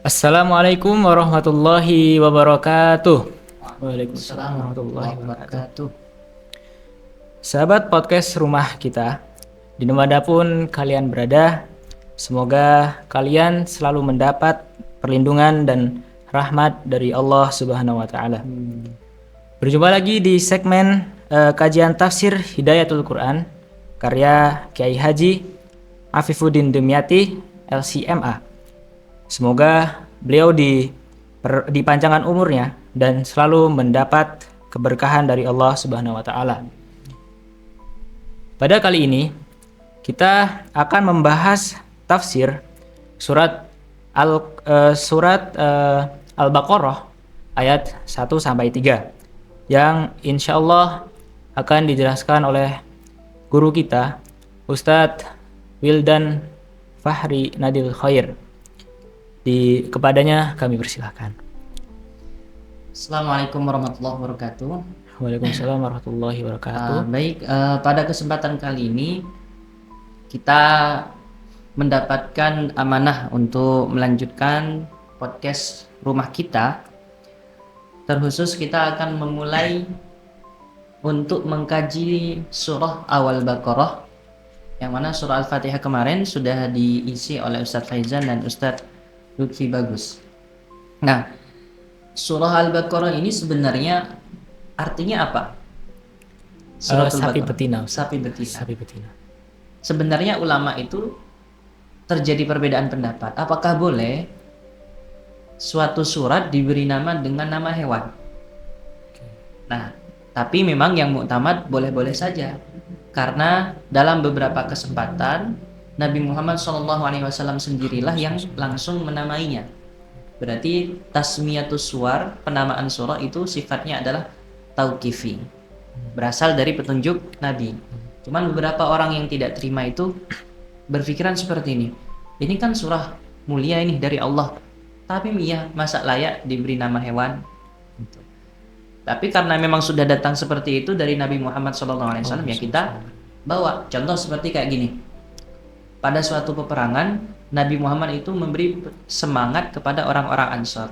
Assalamualaikum warahmatullahi wabarakatuh. Waalaikumsalam Waalaikumsalam warahmatullahi warahmatullahi wabarakatuh. wabarakatuh. Sahabat podcast rumah kita, di dimanapun kalian berada, semoga kalian selalu mendapat perlindungan dan rahmat dari Allah Subhanahu wa Ta'ala. Berjumpa lagi di segmen kajian tafsir Hidayatul Quran, karya Kiai Haji Afifuddin Dimyati, LCMA. Semoga beliau dipanjangkan umurnya dan selalu mendapat keberkahan dari Allah Subhanahu wa Ta'ala. Pada kali ini kita akan membahas tafsir surat Al-Baqarah ayat 1 sampai 3 yang insya Allah akan dijelaskan oleh guru kita Ustadz Wildan Fahri Nadil Khair. Kepadanya kami persilahkan. Assalamualaikum warahmatullahi wabarakatuh. Waalaikumsalam warahmatullahi wabarakatuh. Pada kesempatan kali ini kita mendapatkan amanah untuk melanjutkan podcast rumah kita. Terkhusus kita akan memulai untuk mengkaji surah awal Baqarah, yang mana surah Al-Fatihah kemarin sudah diisi oleh Ustadz Faizan dan Ustadz Lutfi Bagus. Nah, surah Al-Baqarah ini sebenarnya artinya apa? Sapi betina. Sapi betina. Sapi betina. Sebenarnya ulama itu terjadi perbedaan pendapat. Apakah boleh suatu surat diberi nama dengan nama hewan? Nah, tapi memang yang muktamad boleh-boleh saja. Karena dalam beberapa kesempatan Nabi Muhammad SAW sendirilah yang langsung menamainya. Berarti tasmiyatus suwar, penamaan surah itu sifatnya adalah tauqifi, berasal dari petunjuk Nabi. Cuman beberapa orang yang tidak terima itu berpikiran seperti ini. Ini kan surah mulia ini dari Allah, tapi iya masa layak diberi nama hewan? Tapi karena memang sudah datang seperti itu dari Nabi Muhammad SAW, ya kita bawa. Contoh seperti kayak gini. Pada suatu peperangan, Nabi Muhammad itu memberi semangat kepada orang-orang Ansar.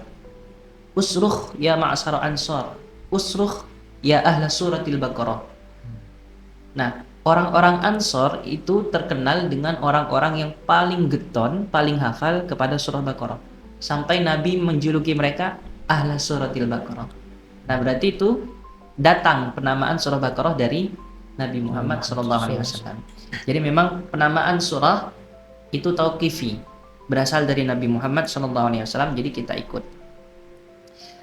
Usruh ya ma'asar Ansar, usruh ya ahla suratil Baqarah. Nah, orang-orang Ansar itu terkenal dengan orang-orang yang paling geton, paling hafal kepada surah Baqarah. Sampai Nabi menjuluki mereka ahla suratil Baqarah. Nah, berarti itu datang penamaan surah Baqarah dari Nabi Muhammad SAW. Jadi memang penamaan surah itu tauqifi, berasal dari Nabi Muhammad SAW. Jadi kita ikut.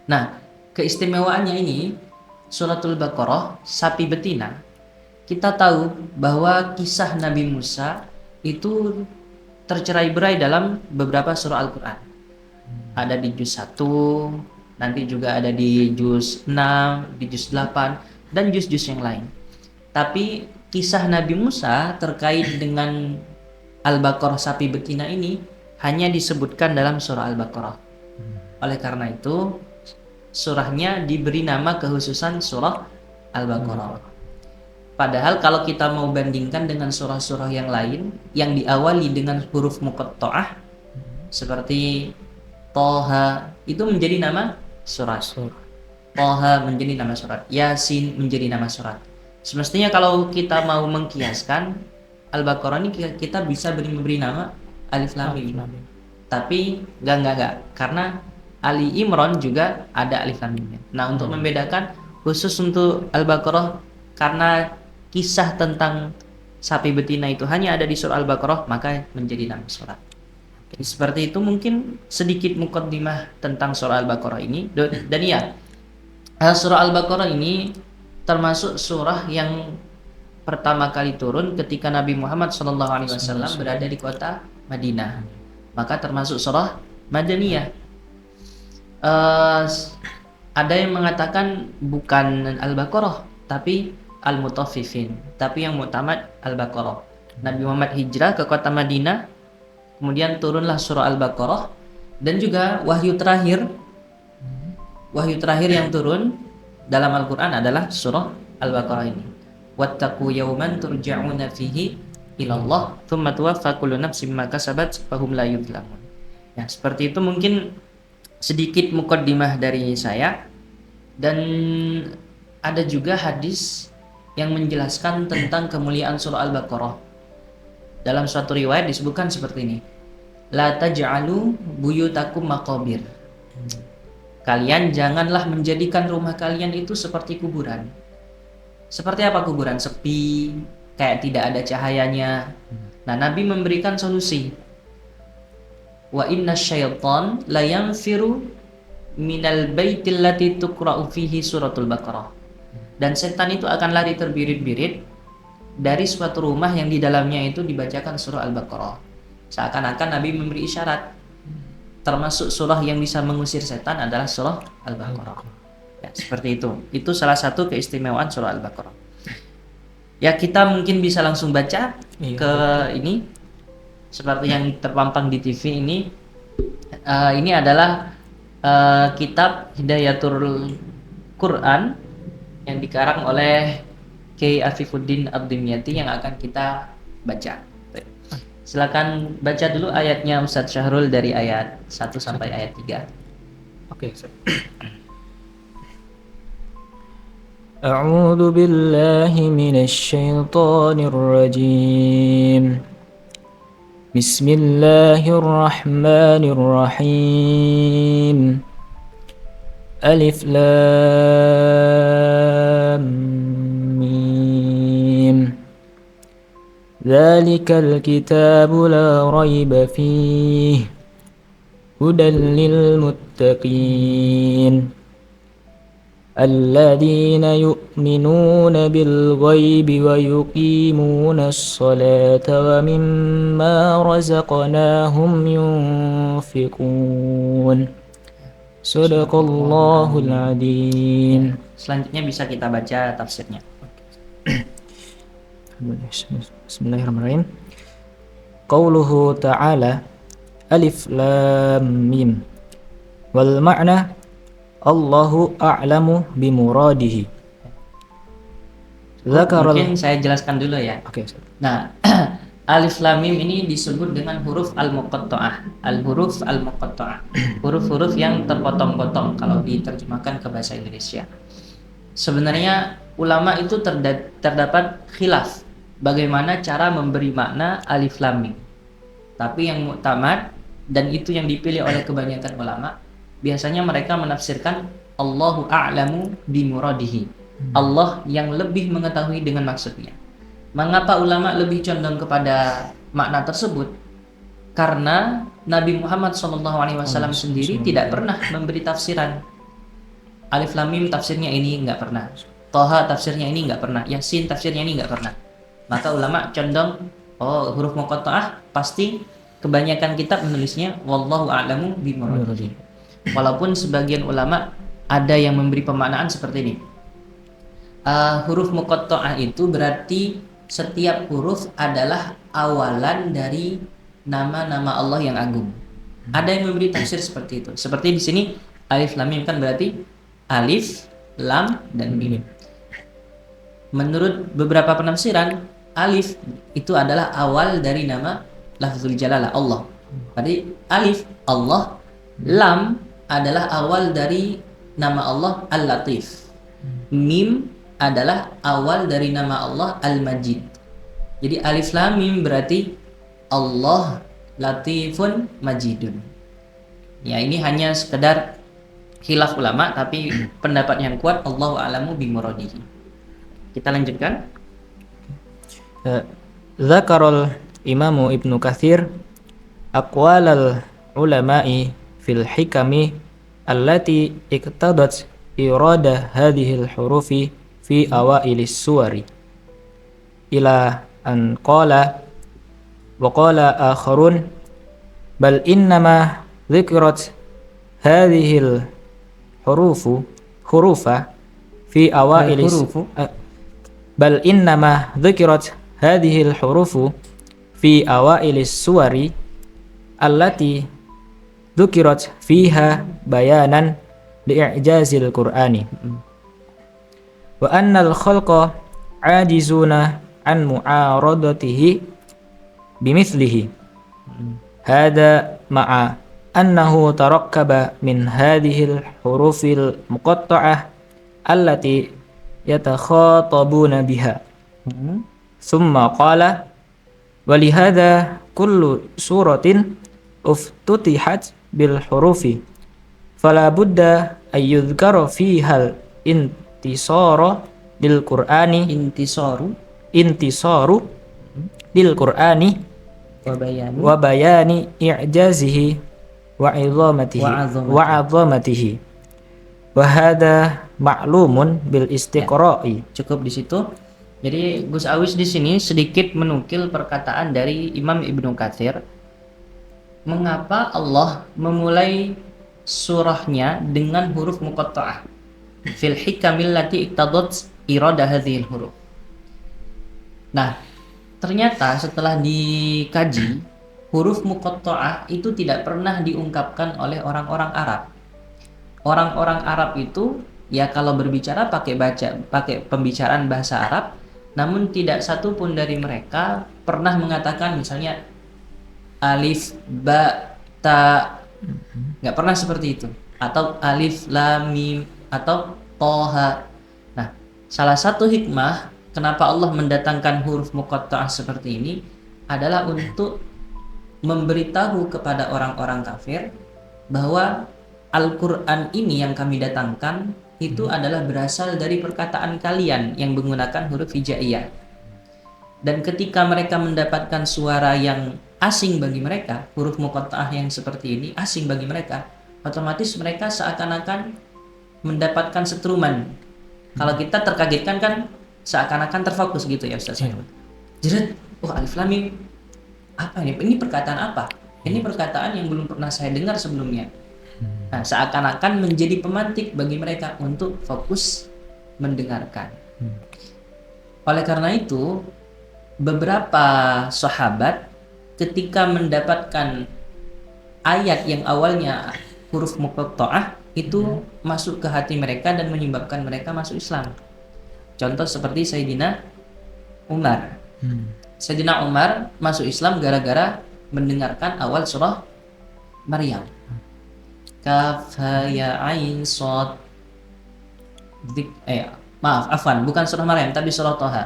Nah, keistimewaannya ini suratul Baqarah, sapi betina. Kita tahu bahwa kisah Nabi Musa itu tercerai-berai dalam beberapa surah Al-Quran. Ada di juz 1, nanti juga ada di juz 6, di juz 8, dan juz-juz yang lain. Tapi kisah Nabi Musa terkait dengan Al-Baqarah sapi betina ini hanya disebutkan dalam surah Al-Baqarah. Oleh karena itu, surahnya diberi nama kekhususan surah Al-Baqarah. Padahal kalau kita mau bandingkan dengan surah-surah yang lain yang diawali dengan huruf muqatta'ah seperti Toha, itu menjadi nama surat. Toha menjadi nama surat. Yasin menjadi nama surat. Semestinya kalau kita mau mengkiaskan Al-Baqarah ini kita bisa memberi nama Alif Lam Mim. Tapi enggak, karena Ali Imran juga ada Alif Lam Mim. Nah, untuk membedakan khusus untuk Al-Baqarah, karena kisah tentang sapi betina itu hanya ada di surah Al-Baqarah, maka menjadi nama surat. Jadi, seperti itu mungkin sedikit muqaddimah tentang surah Al-Baqarah ini. Dan ya, surah Al-Baqarah ini termasuk surah yang pertama kali turun ketika Nabi Muhammad SAW berada di kota Madinah. Maka termasuk surah Madaniyah. Ada yang mengatakan bukan Al-Baqarah, tapi Al-Mutaffifin. Tapi yang muktamad Al-Baqarah. Nabi Muhammad hijrah ke kota Madinah, kemudian turunlah surah Al-Baqarah, dan juga wahyu terakhir yang turun dalam Al-Quran adalah surah Al-Baqarah ini. Wattaqu yawman turja'una fihi ilallah thumma tuwaffa kullu nafsin ma kasabat fahum la yudhlamun. Ya, seperti itu mungkin sedikit mukaddimah dari saya. Dan ada juga hadis yang menjelaskan tentang kemuliaan surah Al-Baqarah. Dalam suatu riwayat disebutkan seperti ini. La taj'alu buyutakum maqabir. Kalian janganlah menjadikan rumah kalian itu seperti kuburan. Seperti apa kuburan? Sepi, kayak tidak ada cahayanya. Nah, Nabi memberikan solusi. Wa inna syaitan la yanfiru minal baitil lati tuqra'u fihi suratul Baqarah. Dan setan itu akan lari terbirit-birit dari suatu rumah yang di dalamnya itu dibacakan surah Al-Baqarah. Seakan-akan Nabi memberi isyarat. Termasuk surah yang bisa mengusir setan adalah surah Al-Baqarah. Ya, seperti itu. Itu salah satu keistimewaan surah Al-Baqarah. Ya, kita mungkin bisa langsung baca ke ini. Seperti yang terpampang di TV ini. Ini adalah kitab Hidayatul Quran yang dikarang oleh Kiai Afifuddin Ad-Dimyati yang akan kita baca. Silakan baca dulu ayatnya Ustadz Syahrul dari ayat 1 sampai ayat 3. Oke. A'udzu billahi minasy syaithanir rajim. Bismillahirrahmanirrahim. Alif Lam Mim. Dzalikal kitabu la raiba fihi hudan lil muttaqin alladzina yu'minuna bil ghaibi wa yuqimuna as-salata wa mimma razaqnahum yunfiqun. Shadaqallahul adzim. Selanjutnya bisa kita baca tafsirnya. Bismillahirrahmanirrahim. Qauluhu ta'ala Alif Lam Mim. Wal ma'na Allahu a'lamu bimuradihi. Mungkin saya jelaskan dulu ya. Oke. Nah, Alif Lam Mim ini disebut dengan huruf al-muqatta'ah. Al-huruf al-muqatta'ah. Huruf-huruf yang terpotong-potong kalau diterjemahkan ke bahasa Indonesia. Sebenarnya ulama itu terdapat khilaf bagaimana cara memberi makna alif lam mim. Tapi yang muktamad dan itu yang dipilih oleh kebanyakan ulama, biasanya mereka menafsirkan Allahu a'lamu bimuradihi. Allah yang lebih mengetahui dengan maksudnya. Mengapa ulama lebih condong kepada makna tersebut? Karena Nabi Muhammad SAW sendiri tidak pernah memberi tafsiran. Alif lam mim tafsirnya ini enggak pernah. Toha tafsirnya ini enggak pernah. Yasin tafsirnya ini enggak pernah. Maka ulama condong huruf muqatta'ah pasti kebanyakan kitab menulisnya wallahu a'lamu bimuradihi. Walaupun sebagian ulama ada yang memberi pemaknaan seperti ini. Huruf muqatta'ah itu berarti setiap huruf adalah awalan dari nama-nama Allah yang agung. Ada yang memberi tafsir seperti itu. Seperti di sini alif lam mim kan berarti alif, lam dan mim. Menurut beberapa penafsiran, alif itu adalah awal dari nama lafzul jalalah Allah. Berarti alif Allah, lam adalah awal dari nama Allah Al-Latif. Mim adalah awal dari nama Allah Al-Majid. Jadi alif lam mim berarti Allah Latifun Majidun. Ya, ini hanya sekedar khilaf ulama, tapi pendapat yang kuat Allahu a'lamu bimuradihi. Kita lanjutkan. Zakarul Imamu Ibnu Katsir aqwalal ulama'i fil hikami allati iqtadat irada hadhil hurufi fi awailis suwari ila an qala wa qala akharun bal innama dhikrat hadhil hurufa fi awailis bal innama dhikrat hadhil hurufu fi awailis suwari allati dhukirat fiha bayanan li'ijazil qur'ani wa annal khalqa ajizuna an mu'aradatihi bimithlihi hada ma'a annahu tarakkaba min hadhil hurufil muqatta'ah allati yatakhatabuna biha. Thumma qala walihada kullu suratin uftutihat bil hurufi fala budda ayyudhkara fihal intisaru lil qur'ani intisaru lil qur'ani wa bayani i'jazihi wa 'azamatihi wa hadha ma'lumun bil istiqra'i. Cukup di situ. Jadi Gus Awis di sini sedikit menukil perkataan dari Imam Ibnu Katsir, mengapa Allah memulai surahnya dengan huruf muqatta'ah fil hikamil lati iqtadat irada hadhil huruf. Nah, ternyata setelah dikaji, huruf muqatta'ah itu tidak pernah diungkapkan oleh orang-orang Arab. Orang-orang Arab itu ya kalau berbicara pakai pembicaraan bahasa Arab, namun tidak satu pun dari mereka pernah mengatakan misalnya alif ba ta, nggak pernah seperti itu, atau alif lam mim atau toha. Nah, salah satu hikmah kenapa Allah mendatangkan huruf muqatta'ah seperti ini adalah untuk memberitahu kepada orang-orang kafir bahwa Al-Quran ini yang kami datangkan itu adalah berasal dari perkataan kalian yang menggunakan huruf hijaiyah. Dan ketika mereka mendapatkan suara yang asing bagi mereka, huruf muqatta'ah yang seperti ini asing bagi mereka, otomatis mereka seakan-akan mendapatkan setruman. Kalau kita terkagetkan kan seakan-akan terfokus gitu ya Ustaz. Jerit, oh alif lam mim. Apa ini? Ini perkataan apa? Ini perkataan yang belum pernah saya dengar sebelumnya. Nah, seakan-akan menjadi pemantik bagi mereka untuk fokus mendengarkan. Oleh karena itu, beberapa sahabat ketika mendapatkan ayat yang awalnya huruf muqatta'ah itu masuk ke hati mereka dan menyebabkan mereka masuk Islam. Contoh seperti Sayyidina Umar. Sayyidina Umar masuk Islam gara-gara mendengarkan awal surah Maryam. Kaf ha ya ain shad. Bukan surah Maryam tapi surah Thaha.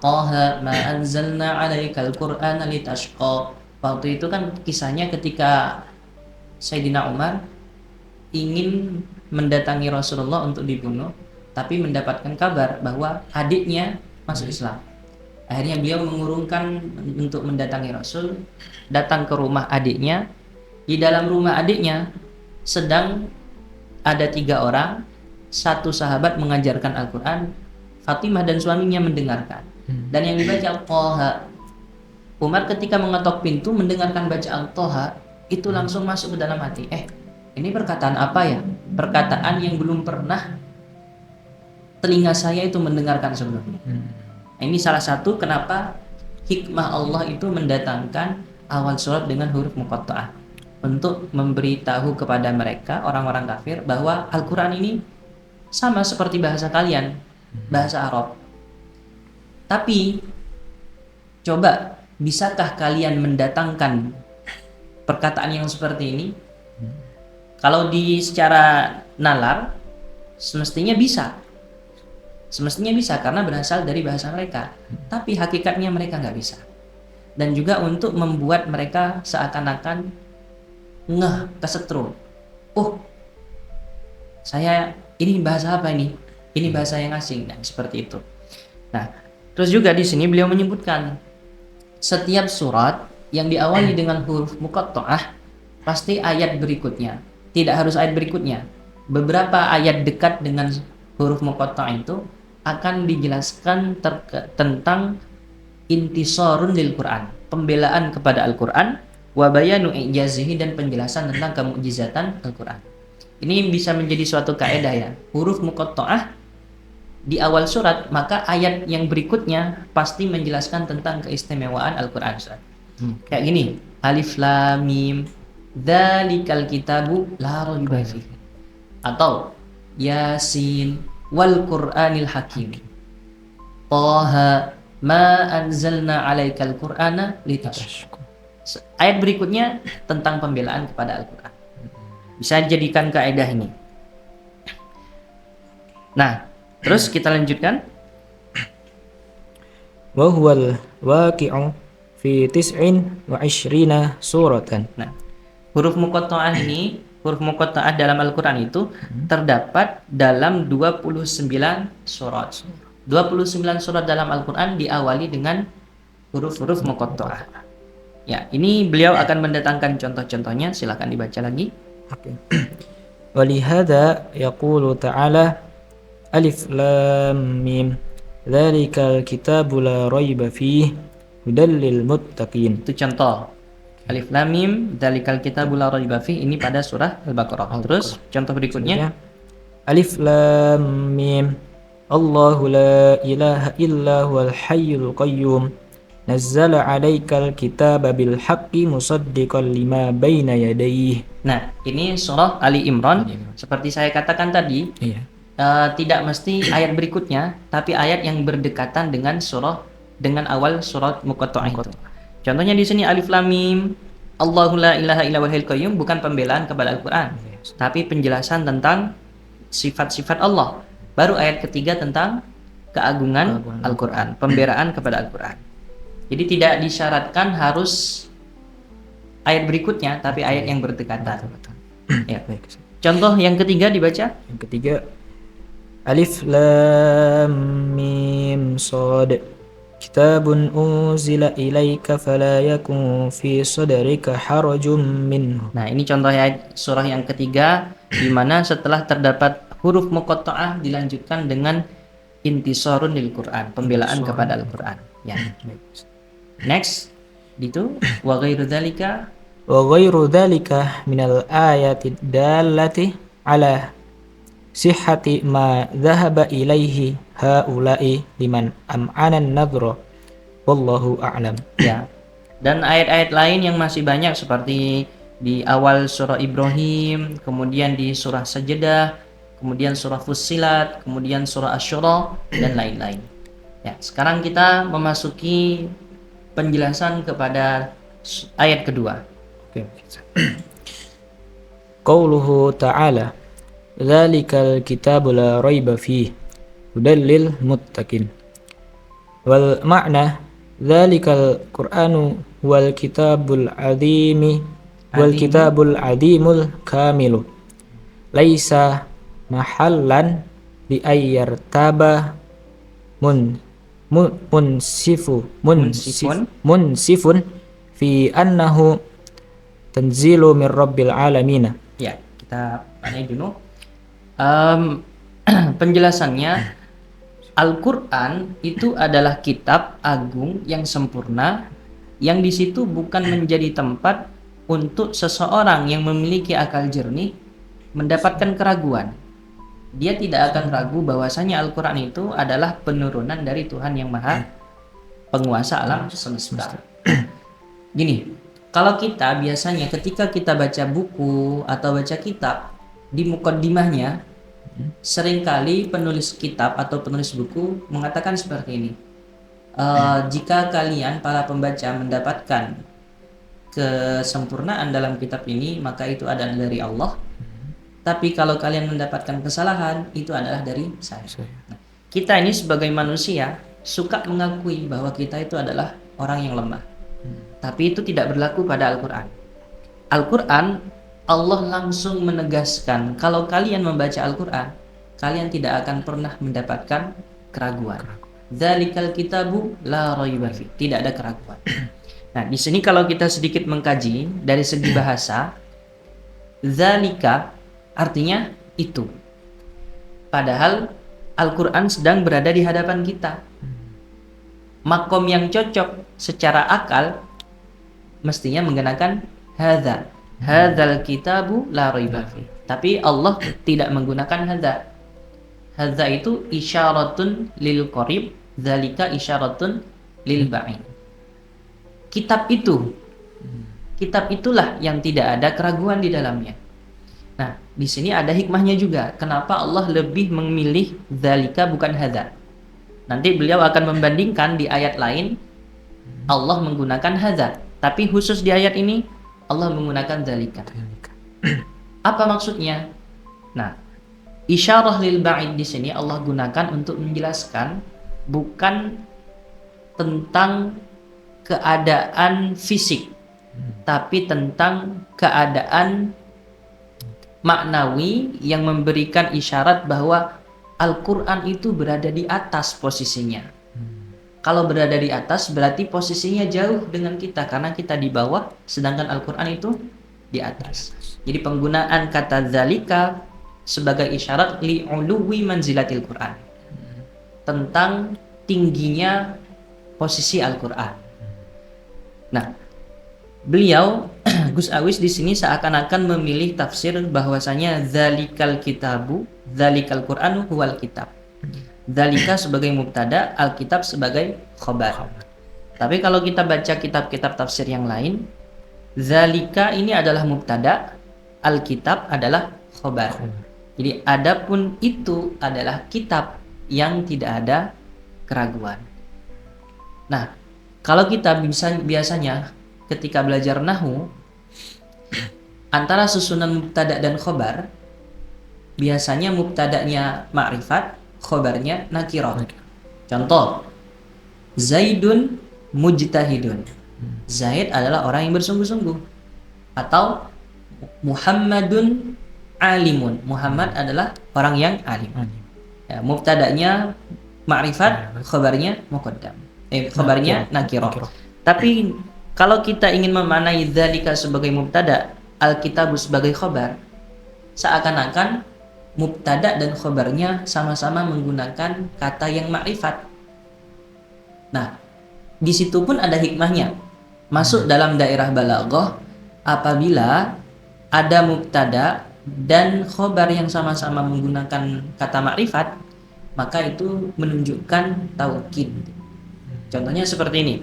Thaha ma anzalna 'alaikal qur'ana litashqa. Waktu itu kan kisahnya ketika Sayyidina Umar ingin mendatangi Rasulullah untuk dibunuh, tapi mendapatkan kabar bahwa adiknya masuk Islam. Akhirnya beliau mengurungkan untuk mendatangi Rasul, datang ke rumah adiknya. Di dalam rumah adiknya sedang ada 3 orang, satu sahabat mengajarkan Al-Quran, Fatimah dan suaminya mendengarkan, dan yang dibaca Al-Toha. Umar ketika mengetok pintu mendengarkan bacaan Toha, itu langsung masuk ke dalam hati, ini perkataan apa ya? Perkataan yang belum pernah telinga saya itu mendengarkan sebelumnya. Ini salah satu kenapa hikmah Allah itu mendatangkan awal surat dengan huruf muqatta'ah, untuk memberitahu kepada mereka orang-orang kafir bahwa Al-Quran ini sama seperti bahasa kalian, bahasa Arab. Tapi coba, bisakah kalian mendatangkan perkataan yang seperti ini? Kalau secara nalar semestinya bisa karena berasal dari bahasa mereka. Tapi hakikatnya mereka nggak bisa. Dan juga untuk membuat mereka seakan-akan kesetrum. Oh, saya ini bahasa apa ini? Ini bahasa yang asing. Nah, seperti itu. Nah, terus juga di sini beliau menyebutkan setiap surat yang diawali dengan huruf muqatta'ah pasti ayat berikutnya. Tidak harus ayat berikutnya. Beberapa ayat dekat dengan huruf muqatta'ah itu akan dijelaskan tentang intisarun lil Quran, pembelaan kepada Al-Quran, wa bayanu i'jazihi, dan penjelasan tentang kemukjizatan Al-Quran. Ini bisa menjadi suatu kaidah ya. Huruf muqatta'ah di awal surat, maka ayat yang berikutnya pasti menjelaskan tentang keistimewaan Al-Quran. Kayak gini, alif lam mim dzalikal kitabu la raiba fihi, atau yasin wal qur'anil hakim, Thaha ma anzalna 'alaikal qur'ana litashqa. Ayat berikutnya tentang pembelaan kepada Al-Quran. Bisa jadikan kaidah ini. Nah, terus kita lanjutkan. Wa huwal waqi'u fi 29 suratan. Nah, huruf muqatta'ah ini, huruf muqatta'ah dalam Al-Qur'an itu terdapat dalam 29 surat. 29 surat dalam Al-Qur'an diawali dengan huruf-huruf muqatta'ah. Ya, ini beliau akan mendatangkan contoh-contohnya, silakan dibaca lagi. Oke. Walihada yaqulu ta'ala alif lam mim dzalikal kitabu la raiba fihi hudal lil muttaqin. Itu contoh. Alif lam mim dzalikal kitabul la raiba fihi, ini pada surah Al-Baqarah. Terus contoh berikutnya. Alif lam mim Allahu la ilaha illa huwal hayyul qayyum nazzala 'alaikal kitaba bil haqqi musaddiqan lima baina yadayhi. Nah, ini surah Ali Imran. Seperti saya katakan tadi, Iya. tidak mesti ayat berikutnya, tapi ayat yang berdekatan dengan awal surat muqatta'ah itu. Contohnya di sini alif lam mim, Allahu la ilaha illa huwal hayyul qayyum, bukan pembelaan kepada Al-Qur'an, tapi penjelasan tentang sifat-sifat Allah. Baru ayat ketiga tentang keagungan Al-Qur'an, pembelaan kepada Al-Qur'an. Jadi tidak disyaratkan harus ayat berikutnya, tapi ayat yang berdekatan. Ya. Baik. Contoh yang ketiga dibaca. Yang ketiga alif lam mim shad kitabun unzila ilaika fala yakun fi sadrika harajun minhu. Nah, ini contoh ayat surah yang ketiga, di mana setelah terdapat huruf muqatta'ah dilanjutkan dengan intisarun lil Quran, pembelaan kepada Al-Quran. Ya. Next, itu wa ghairu dzalika Wa ghairu dzalika minal ayati dallati ala sihhati ma dhahaba ilaihi haula'i liman am'ana an-nadhra wallahu a'lam. ya. Dan ayat-ayat lain yang masih banyak seperti di awal surah Ibrahim, kemudian di surah Sajdah, kemudian surah Fussilat, kemudian surah Asy-Syura dan lain-lain. Ya, sekarang kita memasuki penjelasan kepada ayat kedua. Oke. Qauluhu ta'ala dzalikal kitabu la raiba fihi hudal lil muttaqin. Wal ma'na dzalikal qur'anu wal kitabul adimul kamilu laisa mahallan li ayyartaba munsifun fi annahu tanzilu min rabbil alamin. Ya, kita panai dulu. Penjelasannya, Al-Quran itu adalah kitab agung yang sempurna, yang di situ bukan menjadi tempat untuk seseorang yang memiliki akal jernih mendapatkan keraguan. Dia tidak akan ragu bahwasanya Al-Quran itu adalah penurunan dari Tuhan yang Maha Penguasa alam semesta. Gini, kalau kita biasanya ketika kita baca buku atau baca kitab, di mukaddimahnya seringkali penulis kitab atau penulis buku mengatakan seperti ini. Jika kalian para pembaca mendapatkan kesempurnaan dalam kitab ini, maka itu adalah dari Allah. Tapi kalau kalian mendapatkan kesalahan, itu adalah dari saya. Nah, kita ini sebagai manusia suka mengakui bahwa kita itu adalah orang yang lemah. Tapi itu tidak berlaku pada Al-Quran. Al-Quran, Allah langsung menegaskan, kalau kalian membaca Al-Quran, kalian tidak akan pernah mendapatkan keraguan. Dzalikal kitabu la raiba fi. Tidak ada keraguan. Nah, di sini kalau kita sedikit mengkaji dari segi bahasa, dzalika artinya itu. Padahal Al-Quran sedang berada di hadapan kita. Makom yang cocok secara akal mestinya menggunakan hadza. Hadzal kitabu la raiba fi. Tapi Allah tidak menggunakan hadza. Hadza itu isyaratun lil qarib, dzalika isyaratun lil ba'id. Kitab itu. Kitab itulah yang tidak ada keraguan di dalamnya. Nah, di sini ada hikmahnya juga. Kenapa Allah lebih memilih dzalika bukan hadza? Nanti beliau akan membandingkan di ayat lain Allah menggunakan hadza, tapi khusus di ayat ini Allah menggunakan dzalika. Apa maksudnya? Nah, isyarah lil ba'id di sini Allah gunakan untuk menjelaskan bukan tentang keadaan fisik, tapi tentang keadaan maknawi yang memberikan isyarat bahwa Al-Quran itu berada di atas posisinya. Kalau berada di atas berarti posisinya jauh dengan kita, karena kita di bawah sedangkan Al-Quran itu di atas. Jadi penggunaan kata zalika sebagai isyarat li'uluwi manzilatil Quran, tentang tingginya posisi Al-Quran. Nah, beliau Gus Awis di sini seakan-akan memilih tafsir bahwasanya zalikal kitabu, zalikal Qur'anu huwal kitab. Zalika sebagai mubtada, Alkitab sebagai khobar. Tapi kalau kita baca kitab-kitab tafsir yang lain, zalika ini adalah mubtada, Alkitab adalah khobar. Jadi adapun itu adalah kitab yang tidak ada keraguan. Nah, kalau kita biasanya ketika belajar nahwu, antara susunan mubtada dan khobar, biasanya mubtadanya ma'rifat, khobarnya nakirah. Contoh, Zaidun mujtahidun. Zaid adalah orang yang bersungguh-sungguh. Atau Muhammadun alimun. Muhammad adalah orang yang alim. Ya, mubtadanya ma'rifat, khobarnya muqaddam. Khobarnya nakirah. Tapi kalau kita ingin memaknai dzalika sebagai mubtada, Alkitabu sebagai khobar, seakan-akan mubtada dan khobarnya sama-sama menggunakan kata yang ma'rifat. Nah, di situ pun ada hikmahnya. Masuk dalam daerah balaghah apabila ada mubtada dan khobar yang sama-sama menggunakan kata ma'rifat, maka itu menunjukkan taukid. Contohnya seperti ini.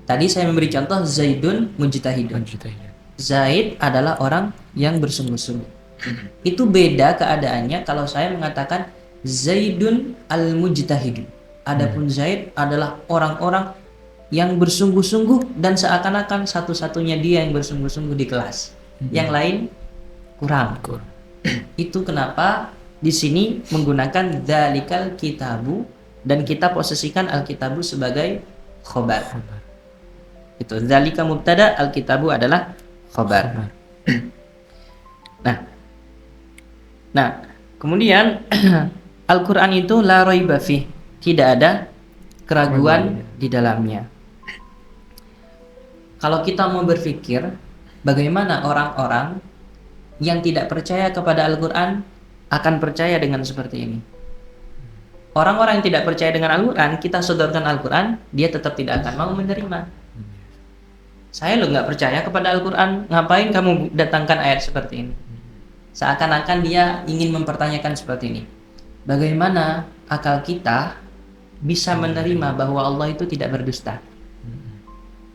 Tadi saya memberi contoh Zaidun mujtahidun. Zaid adalah orang yang bersungguh-sungguh. Itu beda keadaannya kalau saya mengatakan Zaidun al-mujtahid. Adapun Zaid adalah orang-orang yang bersungguh-sungguh dan seakan-akan satu-satunya dia yang bersungguh-sungguh di kelas. Yang lain kurang. Itu kenapa di sini menggunakan dzalikal kitabu dan kita posisikan al-kitabu sebagai khobar. Itu dzalika mubtada, al-kitabu adalah khobar. Nah, kemudian Al-Quran itu la raiba fih, tidak ada keraguan di dalamnya. Kalau kita mau berpikir bagaimana orang-orang yang tidak percaya kepada Al-Quran akan percaya dengan seperti ini. Orang-orang yang tidak percaya dengan Al-Quran, kita sodorkan Al-Quran, dia tetap tidak akan mau menerima. Saya lo nggak percaya kepada Al-Quran, ngapain kamu datangkan ayat seperti ini? Seakan-akan dia ingin mempertanyakan seperti ini. Bagaimana akal kita bisa menerima bahwa Allah itu tidak berdusta?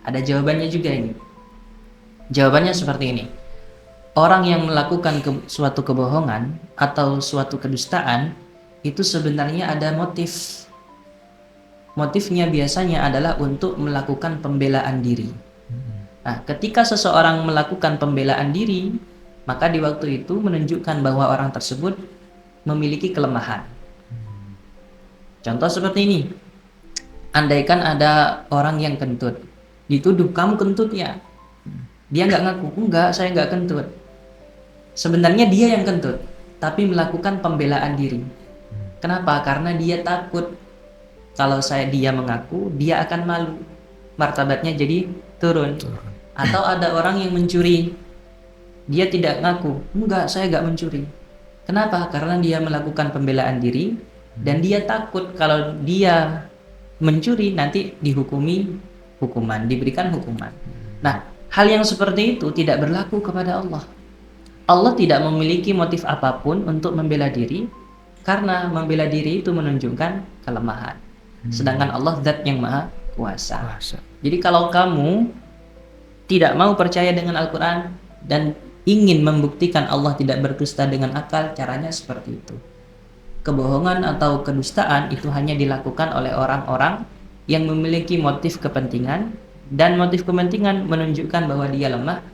Ada jawabannya juga ini. Jawabannya seperti ini. Orang yang melakukan suatu kebohongan atau suatu kedustaan itu sebenarnya ada motif. Motifnya biasanya adalah untuk melakukan pembelaan diri. Nah, ketika seseorang melakukan pembelaan diri, maka di waktu itu menunjukkan bahwa orang tersebut memiliki kelemahan. Contoh seperti ini. Andaikan ada orang yang kentut, dituduh kamu kentut ya. Dia nggak ngaku, enggak, saya nggak kentut. Sebenarnya dia yang kentut, tapi melakukan pembelaan diri. Kenapa? Karena dia takut kalau dia mengaku, dia akan malu, martabatnya jadi turun. Atau ada orang yang mencuri, dia tidak ngaku, enggak, saya nggak mencuri. Kenapa? Karena dia melakukan pembelaan diri dan dia takut kalau dia mencuri nanti dihukumi hukuman, diberikan hukuman. Nah, hal yang seperti itu tidak berlaku kepada Allah. Allah tidak memiliki motif apapun untuk membela diri, karena membela diri itu menunjukkan kelemahan. Sedangkan Allah zat yang maha kuasa. Jadi kalau kamu tidak mau percaya dengan Al-Quran dan ingin membuktikan Allah tidak berdusta dengan akal, caranya seperti itu. Kebohongan atau kedustaan itu hanya dilakukan oleh orang-orang yang memiliki motif kepentingan, dan motif kepentingan menunjukkan bahwa dia lemah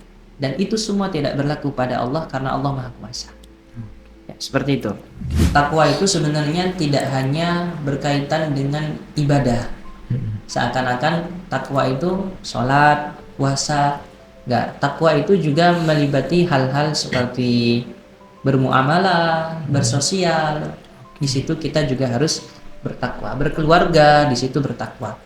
dan itu semua tidak berlaku pada Allah karena Allah Maha Kuasa. Ya, seperti itu. Takwa itu sebenarnya tidak hanya berkaitan dengan ibadah. Seakan-akan takwa itu sholat, puasa. Enggak, takwa itu juga melibati hal-hal seperti bermuamalah, bersosial. Di situ kita juga harus bertakwa, berkeluarga, di situ bertakwa.